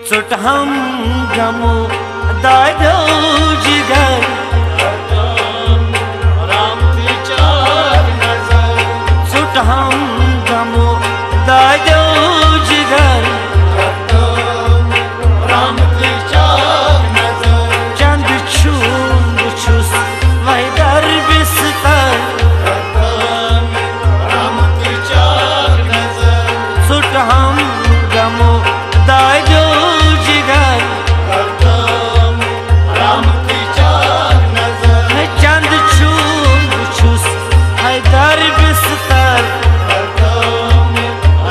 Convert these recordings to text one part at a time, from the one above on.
țut ham gamu dai do jigar ram ki chak nazar țut ham gamu dai do jigar ram ki chak nazar chand chun chus vai dar bistar ram ki chak nazar țut ham gamu dai do jigar ram ki chak nazar chand chun chus vai dar bistar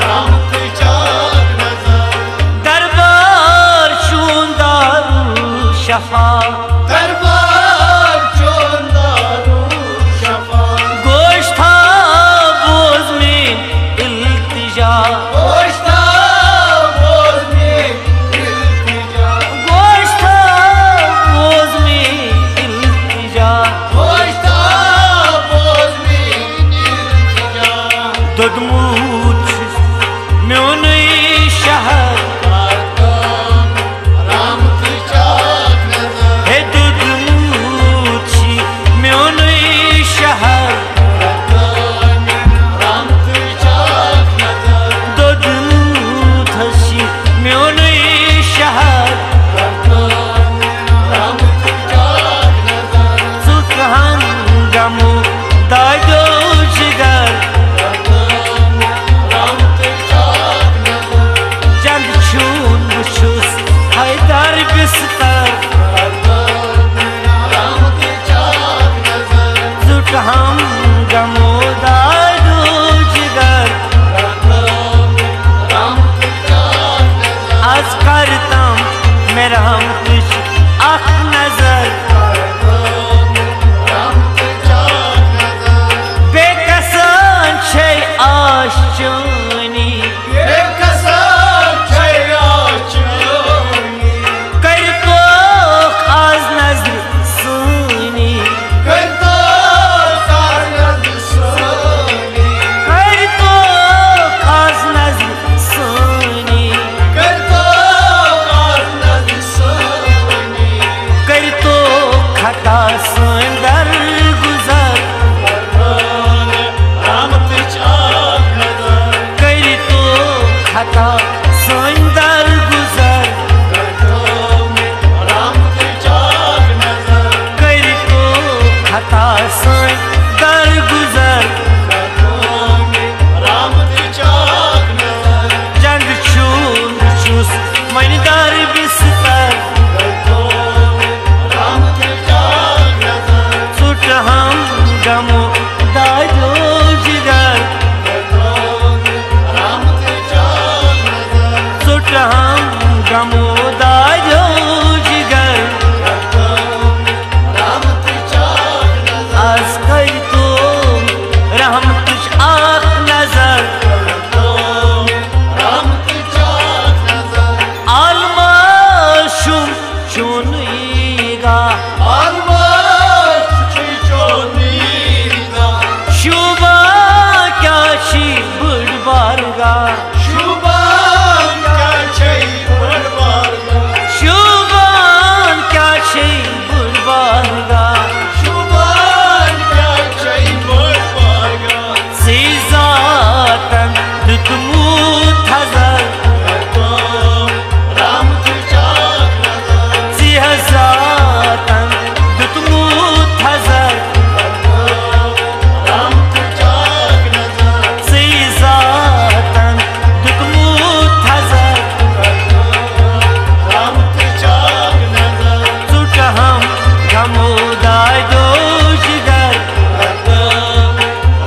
ram ki chak nazar darbar chundaru shafa darbar chundaru shafa goshta boz mein iltija goshta boz mein iltija goshta boz mein iltija goshta boz mein iltija dodmut meunai shahar ram ki chak nazar he dodmut meunai shahar ram ki chak nazar dodmut meunai shahar ram ki chak nazar țut ham gamu dai do jigar ram ki chak nazar chand chun chus haydar bistar ram ki chak nazar țut ham gamu dai do jigar ram ki chak nazar az kartam merham tuj akh nazar ram ki chak nazar bekasan şey aşçani bekasan şey aşçani karto az nazr suni karto az nazr suni karto az nazr suni karto az nazr suni karto khata sundar guzar ram ki chak nazar karto khata sundar guzar ram ki chak nazar karto khata sundar guzar ram ki chak nazar chand chun chus manidar bistar ram ki chak nazar țut ham gamu dai do jigar ram ki chak nazar țut ham gamu dai do jigar ram ki chak nazar az karto ram tuj akh nazar ram ki chak nazar alma shum chuniga alma chuniga shuba kya chi budbarga shuba kya chi budbarga shuba kya chi budbarga shuba kya chi budbarga sizatan dutmut hazar ram ki chak nazar sizatan dutmut hazar ram ki chak nazar sizatan dutmut hazar ram ki chak nazar țut ham gamu dai do jigar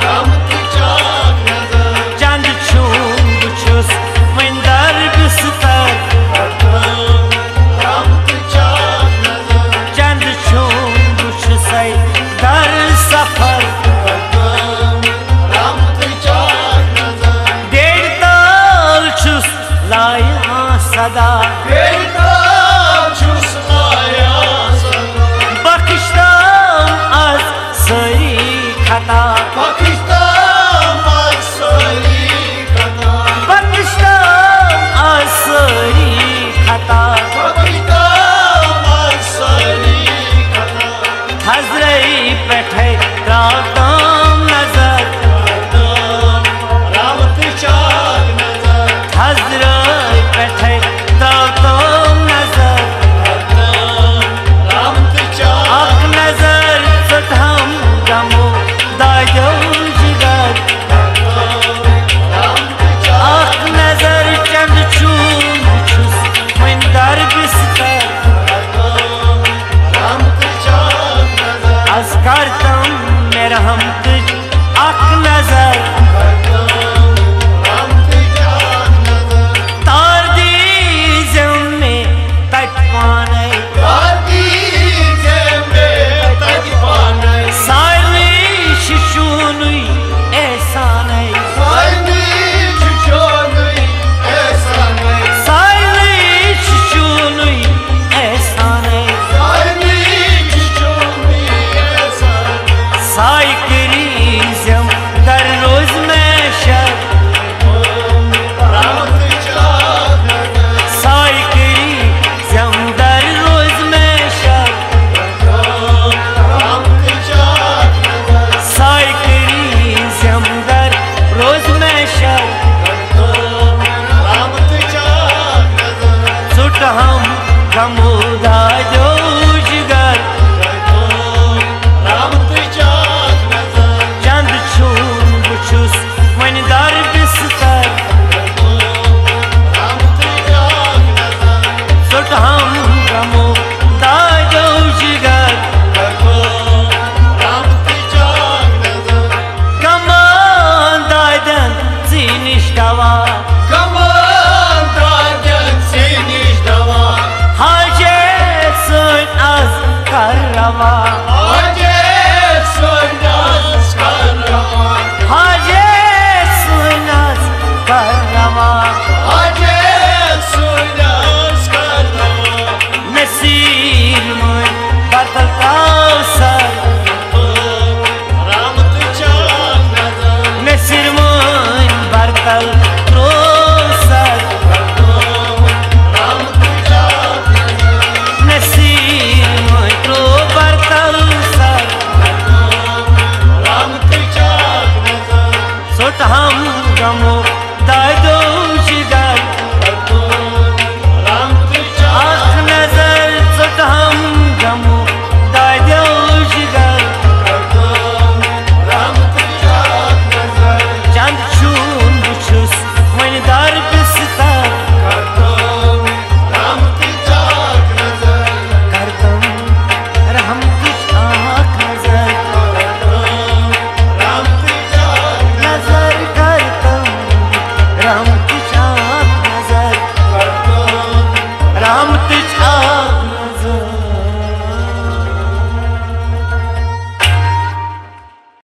ram ki chak nazar chand chun chus mandar bistar ram ki chak nazar chand chun chus sai dar safar ram ki chak nazar ded tal chus laya sada ded tal chus laya sada bakishtam az sari khata bakishtam az sari khata bakishtam az sari khata खमो